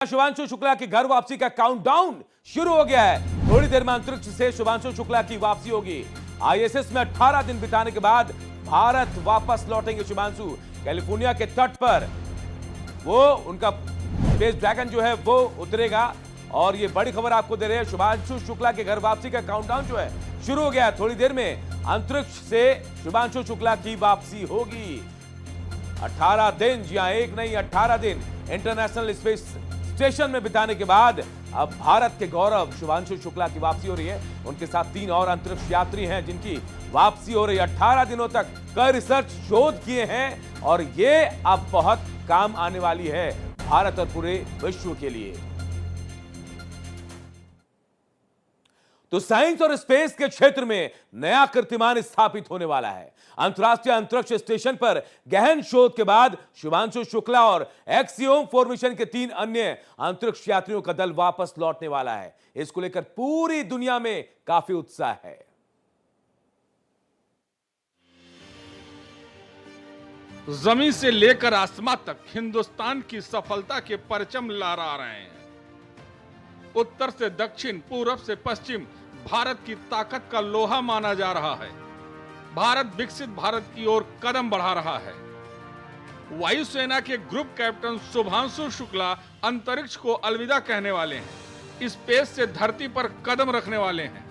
शुभांशु शुक्ला की घर वापसी का काउंटडाउन शुरू हो गया है। थोड़ी देर में अंतरिक्ष से शुभांशु शुक्ला की वापसी होगी। आईएसएस में 18 दिन बिताने के बाद भारत वापस लौटेंगे शुभांशु। कैलिफोर्निया के तट पर वो उनका स्पेस ड्रैगन जो है वो उतरेगा। और ये बड़ी खबर आपको दे रहे हैं, शुभांशु शुक्ला के घर वापसी का काउंटडाउन जो है शुरू हो गया है। थोड़ी देर में अंतरिक्ष से शुभांशु शुक्ला की वापसी होगी। 18 दिन, जी हां, एक नहीं 18 दिन इंटरनेशनल स्पेस स्टेशन में बिताने के बाद अब भारत के गौरव शुभांशु शुक्ला की वापसी हो रही है। उनके साथ 3 और अंतरिक्ष यात्री हैं जिनकी वापसी हो रही है। 18 दिनों तक कई रिसर्च शोध किए हैं और ये अब बहुत काम आने वाली है भारत और पूरे विश्व के लिए। तो साइंस और स्पेस के क्षेत्र में नया कीर्तिमान स्थापित होने वाला है। अंतर्राष्ट्रीय अंतरिक्ष स्टेशन पर गहन शोध के बाद शुभांशु शुक्ला और एक्सियोम 4 मिशन के 3 अन्य अंतरिक्ष यात्रियों का दल वापस लौटने वाला है। इसको लेकर पूरी दुनिया में काफी उत्साह है। जमीन से लेकर आसमां तक हिंदुस्तान की सफलता के परचम लहरा रहे हैं। उत्तर से दक्षिण, पूरब से पश्चिम भारत की ताकत का लोहा माना जा रहा है। भारत विकसित भारत की ओर कदम बढ़ा रहा है। वायुसेना के ग्रुप कैप्टन शुभांशु शुक्ला अंतरिक्ष को अलविदा कहने वाले हैं। स्पेस से धरती पर कदम रखने वाले हैं।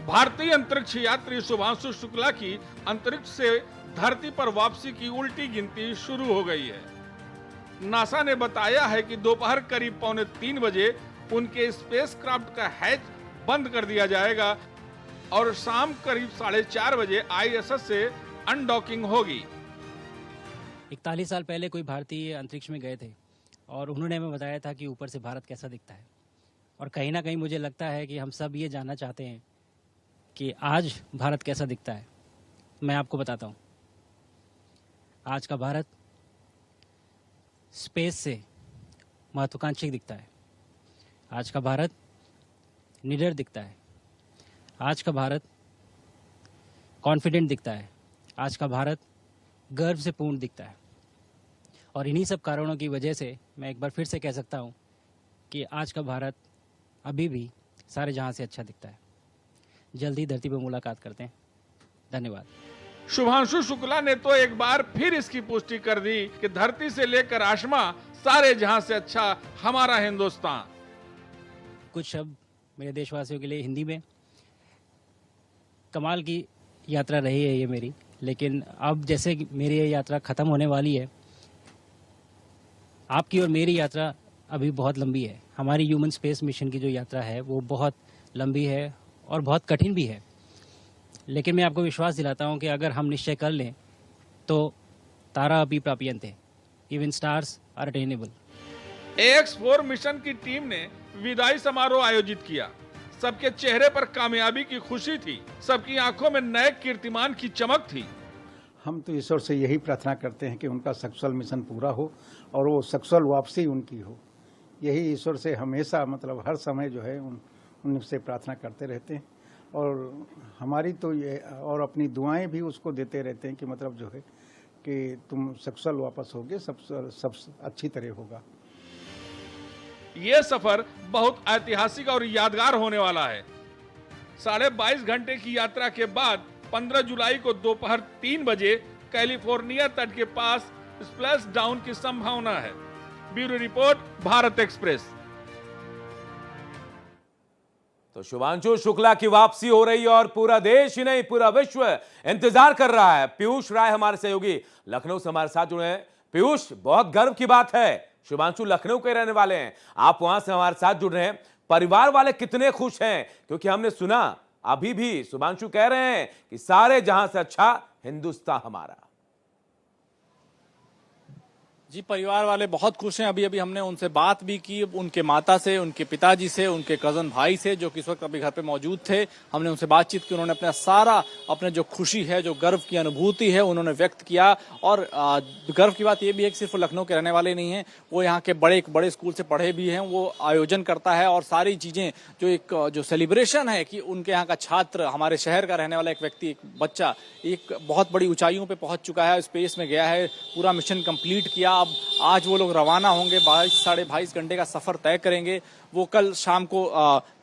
भारतीय अंतरिक्ष यात्री शुभांशु शुक्ला की अंतरिक्ष से धरती पर वापसी की उल्टी गिनती शुरू हो गई है। नासा ने बताया है कि दोपहर करीब 2:45 बजे उनके स्पेसक्राफ्ट का हैच बंद कर दिया जाएगा और शाम करीब 4:30 बजे आईएसएस से अनडॉकिंग होगी। 41 साल पहले कोई भारतीय अंतरिक्ष में गए थे और उन्होंने हमें बताया था कि ऊपर से भारत कैसा दिखता है। और कहीं ना कहीं मुझे लगता है कि हम सब ये जानना चाहते हैं कि आज भारत कैसा दिखता है। मैं आपको बताता हूँ, आज का भारत स्पेस से महत्वाकांक्षी दिखता है। आज का भारत निडर दिखता है। आज का भारत कॉन्फिडेंट दिखता है। आज का भारत गर्व से पूर्ण दिखता है। और इन्हीं सब कारणों की वजह से मैं एक बार फिर से कह सकता हूँ कि आज का भारत अभी भी सारे जहां से अच्छा दिखता है। जल्दी धरती पर मुलाकात करते हैं। धन्यवाद। शुभांशु शुक्ला ने तो एक बार फिर इसकी पुष्टि कर दी कि धरती से लेकर आसमां सारे जहां से अच्छा हमारा हिंदुस्तान। कुछ शब्द मेरे देशवासियों के लिए हिंदी में। कमाल की यात्रा रही है ये मेरी, लेकिन अब जैसे मेरी ये यात्रा खत्म होने वाली है, आपकी और मेरी यात्रा अभी बहुत लंबी है। हमारी ह्यूमन स्पेस मिशन की जो यात्रा है वो बहुत लंबी है और बहुत कठिन भी है। लेकिन मैं आपको विश्वास दिलाता हूं कि अगर हम निश्चय कर लें तो तारा अभी प्राप्यन्ते, even stars are attainable. AX4 mission की टीम ने विदाई समारोह आयोजित किया। सबके चेहरे पर कामयाबी की खुशी थी। सबकी आंखों में नए कीर्तिमान की चमक थी। हम तो ईश्वर से यही प्रार्थना करते हैं कि उनका सक्सेसफुल मिशन पूरा हो और वो सक्सेसफुल वापसी उनकी हो। यही ईश्वर से हमेशा हर समय जो है उनसे प्रार्थना करते रहते हैं। और हमारी तो ये और अपनी दुआएं भी उसको देते रहते हैं कि जो है कि तुम सक्सेसफुल वापस होगे, सब अच्छी तरह होगा। ये सफर बहुत ऐतिहासिक और यादगार होने वाला है। 22.5 घंटे की यात्रा के बाद 15 जुलाई को दोपहर 3 बजे कैलिफोर्निया तट के पास स्प्लैश डाउन की संभावना है। Bureau report, Bharat express. तो शुभांशु शुक्ला की वापसी हो रही है और पूरा देश ही नहीं पूरा विश्व इंतजार कर रहा है। पीयूष राय हमारे सहयोगी लखनऊ से हमारे साथ जुड़े हैं। पीयूष, बहुत गर्व की बात है, शुभांशु लखनऊ के रहने वाले हैं, आप वहां से हमारे साथ जुड़ रहे हैं। परिवार वाले कितने खुश हैं? क्योंकि हमने सुना अभी भी शुभांशु कह रहे हैं कि सारे जहां से अच्छा हिंदुस्तान हमारा। जी, परिवार वाले बहुत खुश हैं। अभी हमने उनसे बात भी की, उनके माता से, उनके पिताजी से, उनके कजन भाई से, जो कि इस वक्त अभी घर पे मौजूद थे। हमने उनसे बातचीत की। उन्होंने अपने जो खुशी है, जो गर्व की अनुभूति है, उन्होंने व्यक्त किया। और गर्व की बात यह भी है कि सिर्फ लखनऊ के रहने वाले नहीं हैं, वो यहाँ के बड़े स्कूल से पढ़े भी हैं। वो आयोजन करता है और सारी चीजें जो सेलिब्रेशन है कि उनके यहाँ का छात्र, हमारे शहर का रहने वाला एक व्यक्ति, एक बच्चा एक बहुत बड़ी ऊंचाइयों पे पहुंच चुका है, स्पेस में गया है, पूरा मिशन कंप्लीट किया अब आज वो लोग रवाना होंगे, 22-22.5 घंटे का सफर तय करेंगे। वो कल शाम को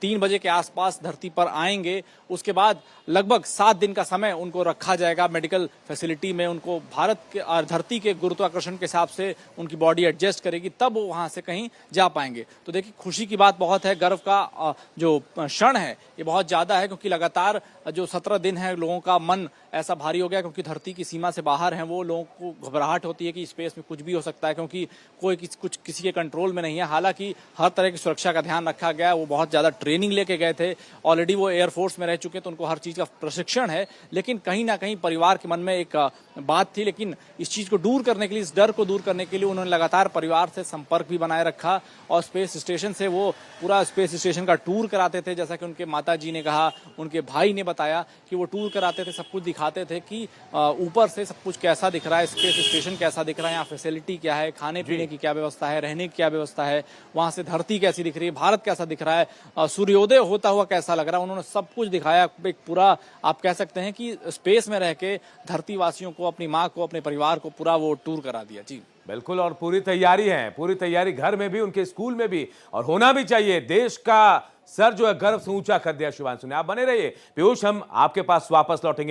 3 बजे के आसपास धरती पर आएंगे। उसके बाद लगभग 7 दिन का समय उनको रखा जाएगा मेडिकल फैसिलिटी में। उनको भारत के धरती के गुरुत्वाकर्षण के हिसाब से उनकी बॉडी एडजस्ट करेगी, तब वो वहां से कहीं जा पाएंगे। तो देखिए, खुशी की बात बहुत है, गर्व का जो क्षण है ये बहुत ज्यादा है, क्योंकि लगातार जो 17 दिन है लोगों का मन ऐसा भारी हो गया, क्योंकि धरती की सीमा से बाहर हैं वो। लोगों को घबराहट होती है कि स्पेस में कुछ भी हो सकता है, क्योंकि कोई कुछ किसी के कंट्रोल में नहीं है। हालांकि हर तरह की सुरक्षा का ध्यान रखा गया है। वो बहुत ज्यादा ट्रेनिंग लेके गए थे, ऑलरेडी वो एयरफोर्स में रह चुके, तो उनको हर चीज का प्रशिक्षण है। लेकिन कहीं ना कहीं परिवार के मन में एक बात थी, लेकिन इस चीज को दूर करने के लिए, इस डर को दूर करने के लिए उन्होंने लगातार परिवार से संपर्क भी बनाए रखा और स्पेस स्टेशन से वो पूरा स्पेस स्टेशन का टूर कराते थे। जैसा कि उनके माता जी ने कहा, उनके भाई ने बताया कि वो टूर कराते थे, सब कुछ दिखाते थे कि ऊपर से सब कुछ कैसा दिख रहा है, स्पेस स्टेशन कैसा दिख रहा है, यहाँ फैसिलिटी क्या है, खाने पीने की क्या व्यवस्था है, रहने की क्या व्यवस्था है, वहां से धरती कैसी दिख रही है, भारत कैसा दिख रहा है, सूर्योदय होता हुआ कैसा लग रहा है। उन्होंने सब कुछ दिखाया। एक पूरा आप कह सकते हैं कि स्पेस में रह के धरती वासियों को, अपनी माँ को, अपने परिवार को पूरा वो टूर करा दिया। जी बिल्कुल, और पूरी तैयारी है, पूरी तैयारी घर में भी, उनके स्कूल में भी, और होना भी चाहिए। देश का सर जो है गर्व से ऊंचा कर दिया शुभांशु ने। आप बने रहिए पीयूष, हम आपके पास वापस लौटेंगे।